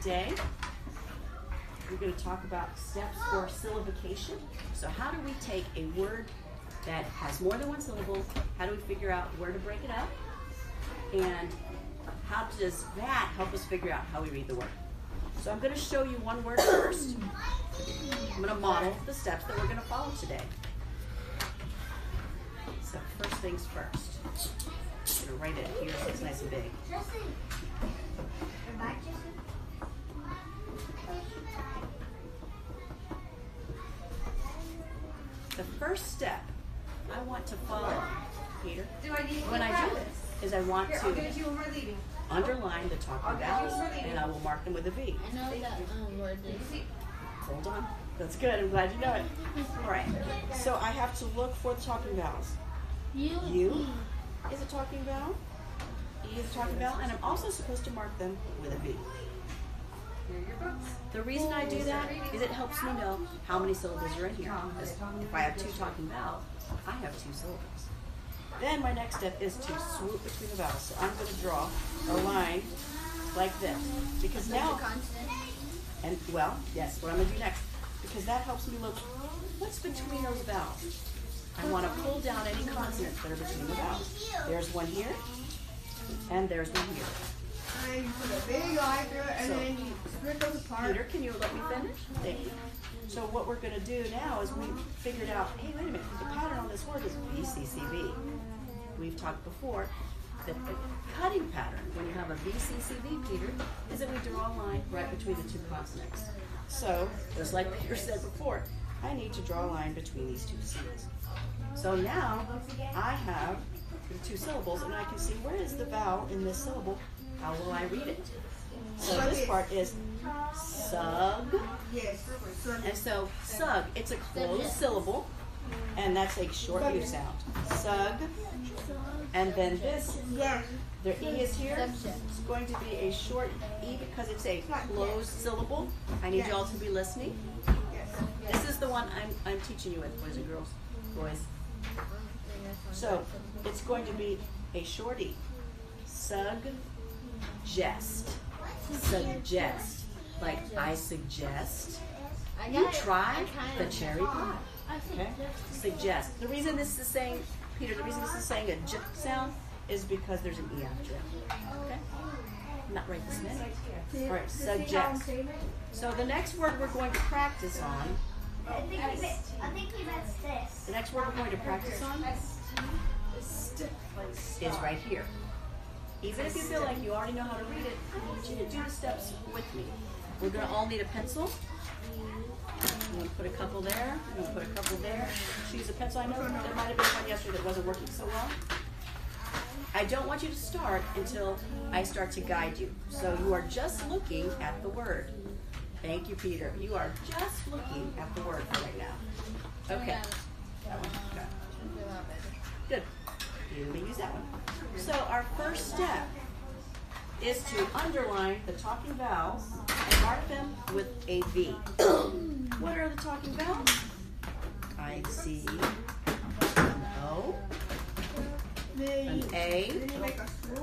Today, we're going to talk about steps for syllabication. So how do we take a word that has more than one syllable, how do we figure out where to break it up, and how does that help us figure out how we read the word? So I'm going to show you one word first. I'm going to model the steps that we're going to follow today. So first things first. I'm going to write it here so it's nice and big. The first step I want to follow, Peter, when I do this, is I want to underline the talking vowels, and I will mark them with a V. I know that word is. Hold on. That's good. I'm glad you know it. All right. So I have to look for the talking vowels. U is a talking vowel. E is a talking vowel, and I'm also supposed to mark them with a V. The reason I do that is it helps me know how many syllables are in here. Because if I have two talking vowels, I have two syllables. Then my next step is to swoop between the vowels. So I'm going to draw a line like this. Because now, and well, yes, what I'm going to do next, because that helps me look, what's between those vowels? I want to pull down any consonants that are between the vowels. There's one here, and there's one here. And you put a big line through it, and then you split those apart. Peter, can you let me finish? Thank you. So what we're going to do now is we figured out, hey, wait a minute, the pattern on this word is VCCV. We've talked before that the cutting pattern, when you have a VCCV, Peter, is that we draw a line right between the two consonants. So, just like Peter said before, I need to draw a line between these two C's. So now I have the two syllables, and I can see where is the vowel in this syllable. How will I read it? So this part is sug. Yes. And so sug, it's a closed syllable, and that's a short U sound. Sug. And then this, the E is here. It's going to be a short E because it's a closed syllable. I need you all to be listening. This is the one I'm teaching you with, boys and girls. Boys. So it's going to be a short E. Suggest. Suggest. Like I suggest you try the cherry pie. Okay? Suggest. The reason this is saying, Peter, the reason this is saying a j sound is because there's an E after it. Okay? Not right this minute. All right, suggest. So the next word we're going to practice on, I think he meant this. the next word we're going to practice on is right here. Even if you feel like you already know how to read it, I want you to do the steps with me. We're going to all need a pencil. I'm going to put a couple there. I'm going to put a couple there. Choose a pencil. I know there might have been one yesterday that wasn't working so well. I don't want you to start until I start to guide you. So you are just looking at the word. Thank you, Peter. You are just looking at the word right now. Okay. That one. Okay. Good. Let me use that one. So our first step is to underline the talking vowels and mark them with a V. What are the talking vowels? I see an O, an A,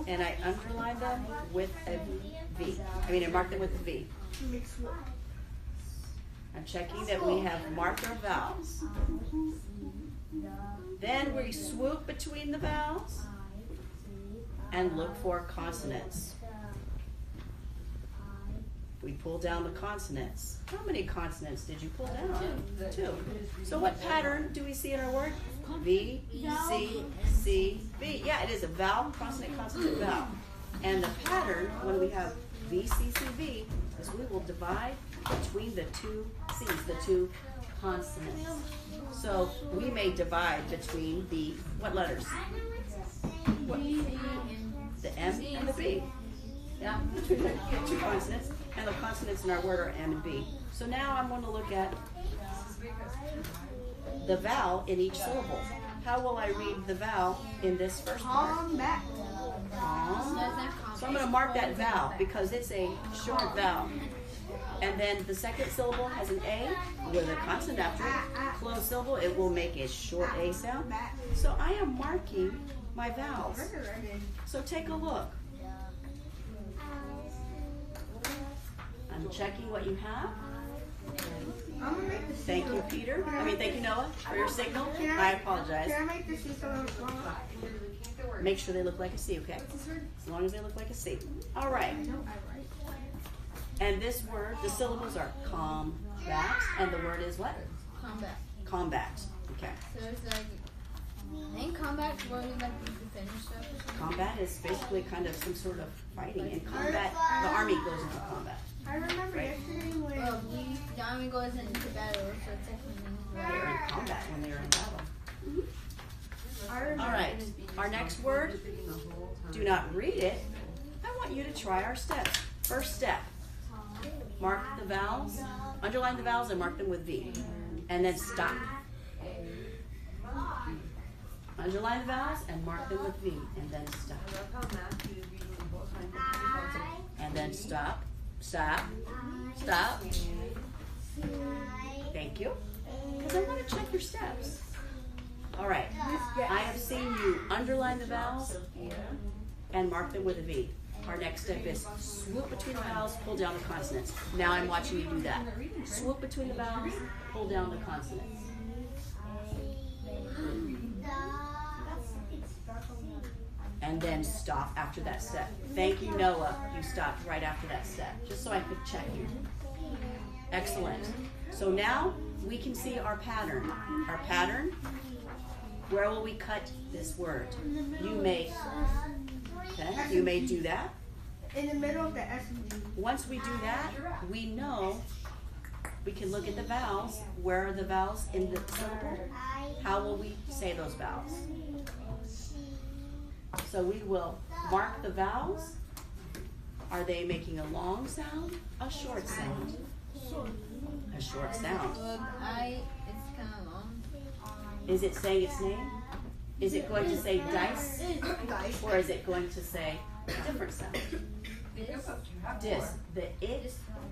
and I underline them with a V. I mark them with a V. I'm checking that we have marked our vowels. Then we swoop between the vowels and look for consonants. We pull down the consonants. How many consonants did you pull down? Two. So what pattern do we see in our word? V, C, C, V. Yeah, it is a vowel, consonant, consonant, vowel. And the pattern, when we have V, C, C, V, is we will divide between the two C's, the two consonants. So we may divide between the, what letters? What? The M and the B. Yeah, between the two consonants. And the consonants in our word are M and B. So now I'm going to look at the vowel in each syllable. How will I read the vowel in this first part? So I'm going to mark that vowel because it's a short vowel. And then the second syllable has an A with a consonant after it. Closed syllable, it will make a short A sound. So I am marking my vowels. So take a look. I'm I'm checking what you have. I'm gonna make the C Thank you, look- Peter. Thank you, Noah, for your signal. Can I apologize. Can I make the C so it looks long? Make sure they look like a C, okay? As long as they look like a C. All right. And this word, the syllables are combat, and the word is what? Combat. Combat. Okay. So it's like, in combat, where we like you can finish stuff. Combat is basically kind of some sort of fighting. In combat, the army goes into combat. I remember yesterday when Well, the army goes into battle, so technically. They're in combat when they're in battle. I remember. All right. Our next word, do not read it. I want you to try our steps. First step, mark the vowels, underline the vowels and mark them with V. And then stop. Underline the vowels and mark them with V. And then stop. And then stop. Stop. Stop. Thank you. Because I want to check your steps. All right. I have seen you underline the vowels and mark them with a V. Our next step is swoop between the vowels, pull down the consonants. Now I'm watching you do that. Swoop between the vowels, pull down the consonants. And then stop after that step. Thank you, Noah. You stopped right after that step, just so I could check you. Excellent. So now we can see our pattern. Our pattern, where will we cut this word? You may do that. In the middle of the S and G. Once we do that, we know we can look at the vowels. Where are the vowels in the syllable? How will we say those vowels? So we will mark the vowels. Are they making a long sound? A short sound? A short sound. Well, it's kind of long. Is it saying its name? Is it going to say dice? Or is it going to say a different sound? Dis.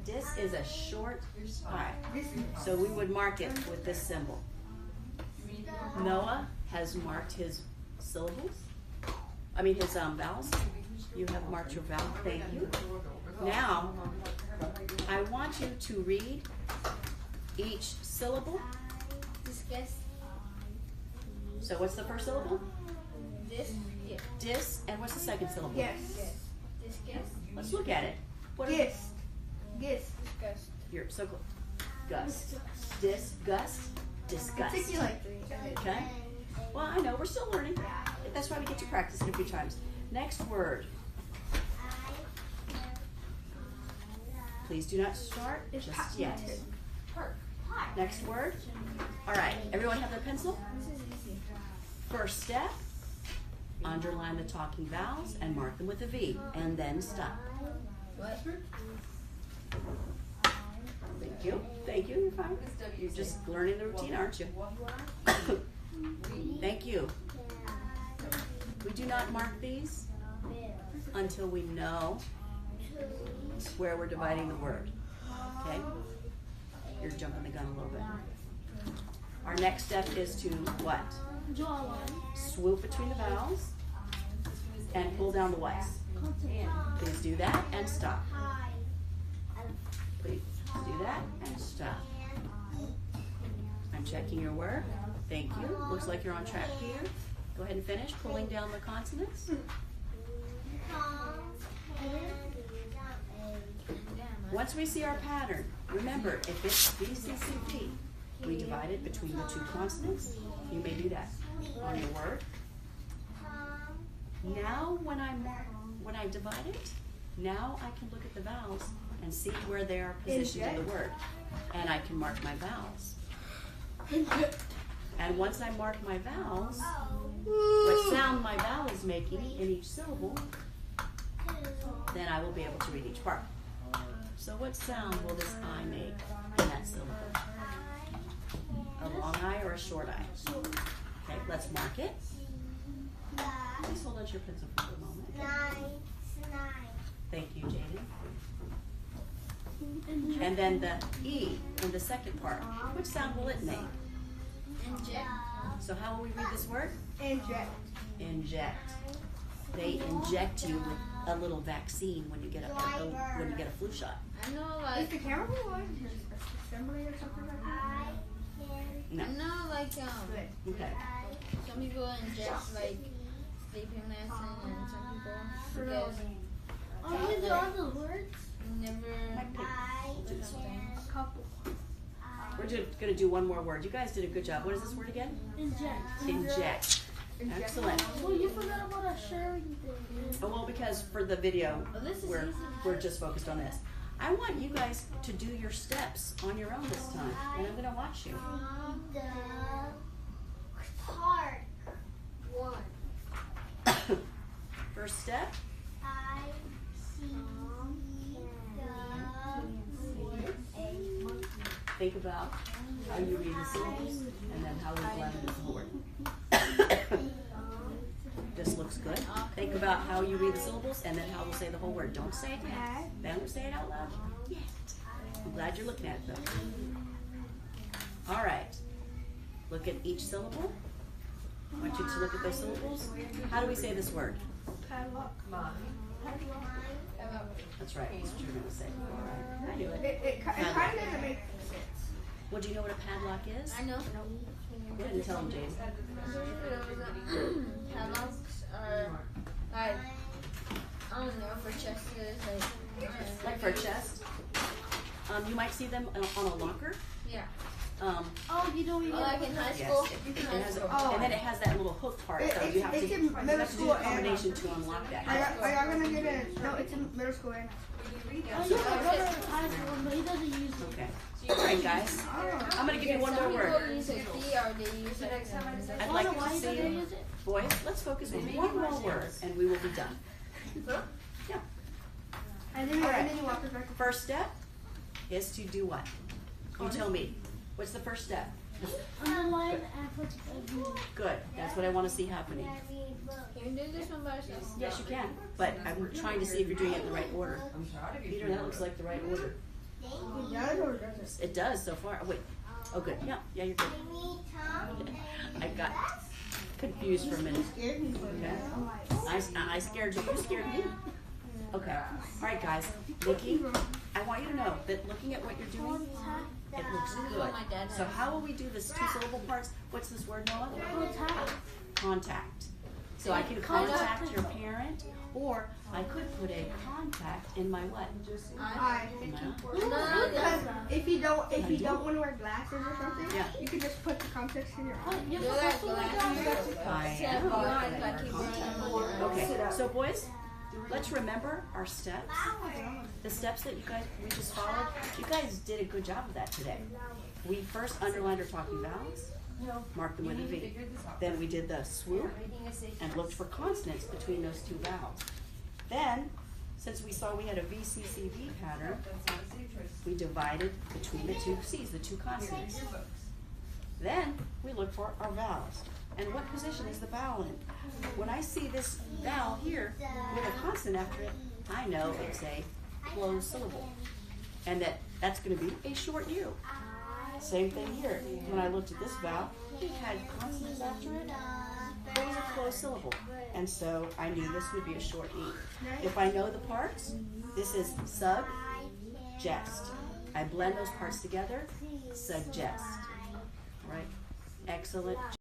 Dis is a short I. So we would mark it with this symbol. Noah has marked his syllables. His vowels. You have marked your vowel. Thank you. Now, I want you to read each syllable. Discuss. So what's the first syllable? This. Yeah. Dis. And what's the second syllable? Yes. Discuss. Let's look at it. What are Yes. Yes. Discuss. You're so close. Gust. Disgust. Disgust. It took you like 3 seconds. Okay. Well, I know we're still learning. That's why we get to practice it a few times. Next word. Please do not start just yet. Next word. All right. Everyone have their pencil? First step. Underline the talking vowels and mark them with a V. And then stop. What? Thank you. Thank you. You're fine. You're just learning the routine, aren't you? Thank you. We do not mark these until we know where we're dividing the word. Okay? You're jumping the gun a little bit. Our next step is to what? Swoop between the vowels and pull down the whats. Please do that and stop. Please do that and stop. I'm checking your work. Thank you. Looks like you're on track here. Go ahead and finish pulling down the consonants. Once we see our pattern, remember, if it's VCCV, we divide it between the two consonants. You may do that on your word. Now, when I divide it, now I can look at the vowels and see where they are positioned in the word. And I can mark my vowels. And once I mark my vowels, what sound my vowel is making in each syllable, then I will be able to read each part. So what sound will this I make in that syllable? A long I or a short I? Okay, let's mark it. Please hold on to your pencil for a moment. Thank you, Jaden. And then the E in the second part. Which sound will it make? Inject. So how will we read this word? Inject. Inject. They inject you with a little vaccine when you get a flu shot. I know, Is like, the camera going? Assembly or something like that? No. I know, like, Good. Okay. some people inject, like, sleeping medicine, and some people, because Oh, you do all the words? never do something. A couple. We're just gonna do one more word. You guys did a good job. What is this word again? Inject. Inject. Excellent. Well, you forgot about a sharing thing. Oh, well, because for the video, Oh, this is we're easy. just focused on this. I want you guys to do your steps on your own this time, and I'm gonna watch you. The park. One. First step. I see Think about how you read the syllables, and then how we blend it into the word. This looks good. Think about how you read the syllables, and then how we'll say the whole word. Don't say it yet. Don't say it out loud yet. I'm glad you're looking at it though. All right. Look at each syllable. I want you to look at those syllables. How do we say this word? Padlock. That's right. That's what you're going to say. All right. I knew it. It kind of doesn't make sense. Well, do you know what a padlock is? I know. Go ahead and tell them, James. Padlocks are, like, I don't know, for chests, Like for a chest. You might see them on a locker. yeah. Oh, you don't even. Or like in high Yes. school. It has and then it has that little hook part, so you have to It's in middle do school a and. combination to unlock that. Are y'all gonna get it? No, it's in middle school and. Oh, yeah, my brother has one, but he doesn't use it. Okay. All right, guys. I'm going to give you one more Some word. people use a D or they use like I'd like Why to do they see, use it? boys, let's focus on one more word, and we will be done. Yeah. And then you walk it back. First step is to do what? You tell me. What's the first step? Underline and put a V. Good. That's what I want to see happening. Can you do this one by yourself? Yes, you can. But I'm trying to see if you're doing it in the right order. Peter, that looks like the right order. It does or doesn't? It does so far. Oh, wait. Oh, good. Yeah, you're good. I got confused for a minute. Scared me. Okay. I scared you. You scared me. Okay. All right, guys. Nikki, I want you to know that looking at what you're doing, it looks good. So how will we do this two-syllable parts? What's this word, Noah? Contact. So I can contact your parent, or I could put a contact in my what? In my eye. Because if you don't want to wear glasses or something, Yeah. you can just put the context in your eye. You like glasses. I am. Okay, so boys, let's remember our steps. The steps that you guys, we just followed. You guys did a good job of that today. We first underlined our talking vowels, marked them with a V. Then we did the swoop and looked for consonants between those two vowels. Then, since we saw we had a VCCV pattern, we divided between the two C's, the two consonants. Then we look for our vowels. And what position is the vowel in? When I see this vowel here with a consonant after it, I know it's a closed syllable. And that's going to be a short U. Same thing here. When I looked at this vowel, it had consonants after it. It was a closed syllable. And so I knew this would be a short E. If I know the parts, this is suggest. I blend those parts together, suggest. Right? Excellent.